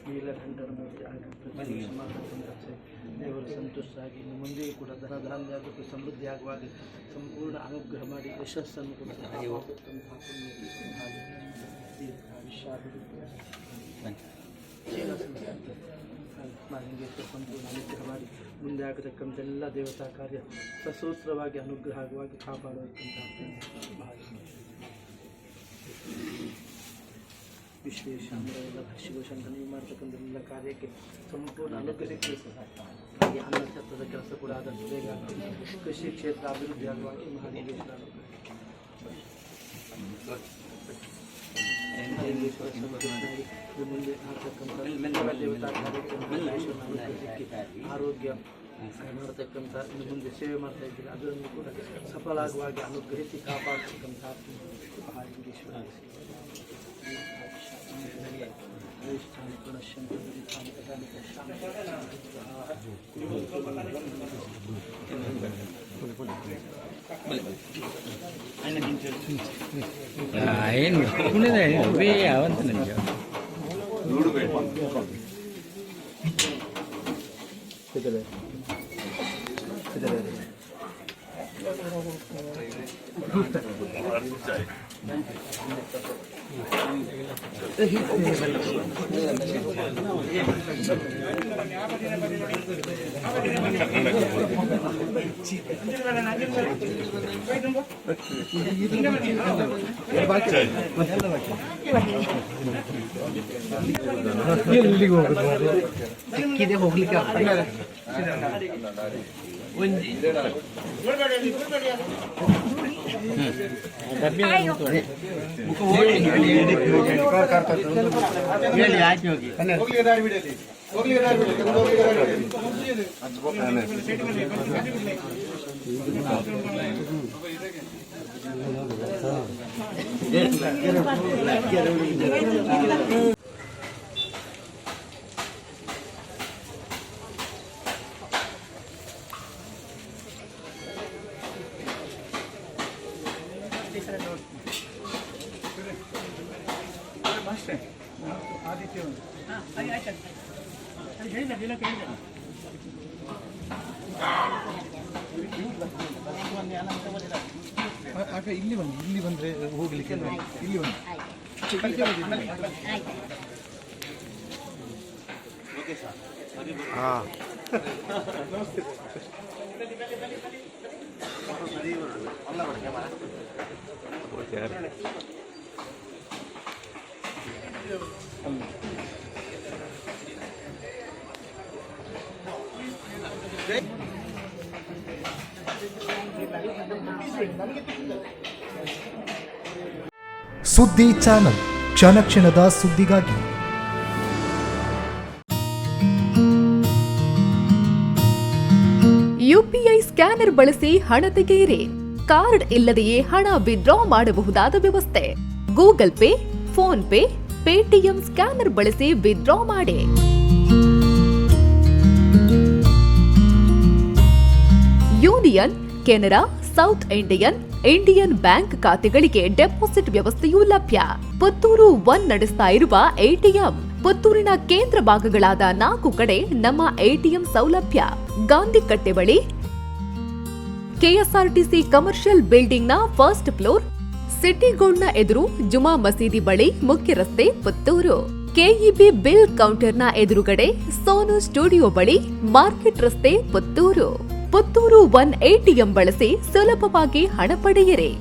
ನೀಲಕಂಠರಮೂರ್ತಿ ದೇವರು ಸಂತುಷ್ಟರಾಗಿ ಇನ್ನು ಮುಂದೆಯೂ ಕೂಡ ಧನಧಾನ್ಯಕ್ಕೂ ಸಮೃದ್ಧಿ ಆಗುವಾಗ ಸಂಪೂರ್ಣ ಅನುಗ್ರಹ ಮಾಡಿ ಯಶಸ್ಸನ್ನು ಕೂಡ ಮಾಲಿಂಗೇಶ್ವರ ಸಂಪೂರ್ಣ ಅನುಗ್ರಹ ಮಾಡಿ ಮುಂದೆ ಆಗತಕ್ಕಂಥ ಎಲ್ಲ ದೇವತಾ ಕಾರ್ಯ ಸಸೂತ್ರವಾಗಿ ಅನುಗ್ರಹ ಆಗುವಾಗಿ ಕಾಪಾಡಬೇಕಂತ ವಿಶ್ವೇಶ್ವರ ಶಿವಶಂಕರ ನೀವು ಮಾಡ್ತಕ್ಕಂಥ ಎಲ್ಲ ಕಾರ್ಯಕ್ಕೆ ಸಂಪೂರ್ಣ ಅನುಗ್ರಹಕ್ಕೆ ಹಾಗೆ ಅನ್ನಛತ್ರದ ಕೆಲಸ ಕೂಡ ಆದಷ್ಟು ಬೇಗ ಕೃಷಿ ಕ್ಷೇತ್ರ ಅಭಿವೃದ್ಧಿ ಆಗುವಾಗಿ ಮಹಾಲಿಂಗೇಶ್ವರ ಮುಂದೆ ಆಗ್ತಕ್ಕಂಥ ದೇವತಾ ಕಾರ್ಯಕ್ಕೆ ಆರೋಗ್ಯ ಮಾಡತಕ್ಕಂಥ ಇನ್ನು ಮುಂದೆ ಸೇವೆ ಮಾಡ್ತಾ ಇದ್ದೀರಿ ಅದನ್ನು ಕೂಡ ಸಫಲ ಆಗುವಾಗಿ ಅನುಗ್ರಹಿಸಿ ಕಾಪಾಡತಕ್ಕಂಥ ಮಹಾಲಿಂಗೇಶ್ವರ ಏನು ಕುಣಿದ ಯಾವಂತ ನನಗೆ ಎಲ್ಲಿಗೆ ಹೋಗುದು ಸಿಕ್ಕಿದೆ ಹೋಗ್ಲಿಕ್ಕೆ ಆಗ ಇಲ್ಲಿ ಬನ್ನಿ, ಇಲ್ಲಿ ಬಂದರೆ ಹೋಗ್ಲಿಕ್ಕೆ ಇಲ್ಲಿ ಬನ್ನಿ. ಹಾಂ ಸುದ್ದಿ ಚಾನಲ್ ಕ್ಷಣ ಕ್ಷಣದ ಸುದ್ದಿಗಾಗಿ. ಯುಪಿಐ ಸ್ಕ್ಯಾನರ್ ಬಳಸಿ ಹಣ ತೆಗೆಯಿರಿ. ಕಾರ್ಡ್ ಇಲ್ಲದೆಯೇ ಹಣ ವಿತ್ಡ್ರಾ ಮಾಡಬಹುದಾದ ವ್ಯವಸ್ಥೆ. Google pay, phone pay, Paytm scanner ಬಳಸಿ ವಿತ್ಡ್ರಾ ಮಾಡಿ. Union, Canara, south Indian, Indian bank ಖಾತೆಗಳಿಗೆ ಡೆಪಾಸಿಟ್ ವ್ಯವಸ್ಥೆಯೂ ಲಭ್ಯ. ಪುತ್ತೂರು 1 ನಡೆಸ್ತಾ ಇರುವ ಎಟಿಎಂ. ಪುತ್ತೂರಿನ ಕೇಂದ್ರ ಭಾಗಗಳಾದ 4 ಕಡೆ ನಮ್ಮ ಎಟಿಎಂ ಸೌಲಭ್ಯ. ಗಾಂಧಿ ಕಟ್ಟೆ ಬಳಿ, ಕೆಎಸ್ಆರ್ಟಿಸಿ ಕಮರ್ಷಿಯಲ್ ಬಿಲ್ಡಿಂಗ್ ನ ಫಸ್ಟ್ ಫ್ಲೋರ್, ಸಿಟಿ ಗೋಲ್ಡ್ ನ ಎದುರು, ಜುಮಾ ಮಸೀದಿ ಬಳಿ, ಮುಖ್ಯ ರಸ್ತೆ, ಪುತ್ತೂರು. ಕೆಇಬಿ ಬಿಲ್ ಕೌಂಟರ್ ನ ಎದುರುಗಡೆ, ಸೋನು ಸ್ಟುಡಿಯೋ ಬಳಿ, ಮಾರ್ಕೆಟ್ ರಸ್ತೆ, ಪುತ್ತೂರು. ಪುತ್ತೂರು 1 ಎಟಿಎಂ ಬಳಸಿ ಸುಲಭವಾಗಿ ಹಣ ಪಡೆಯಿರಿ.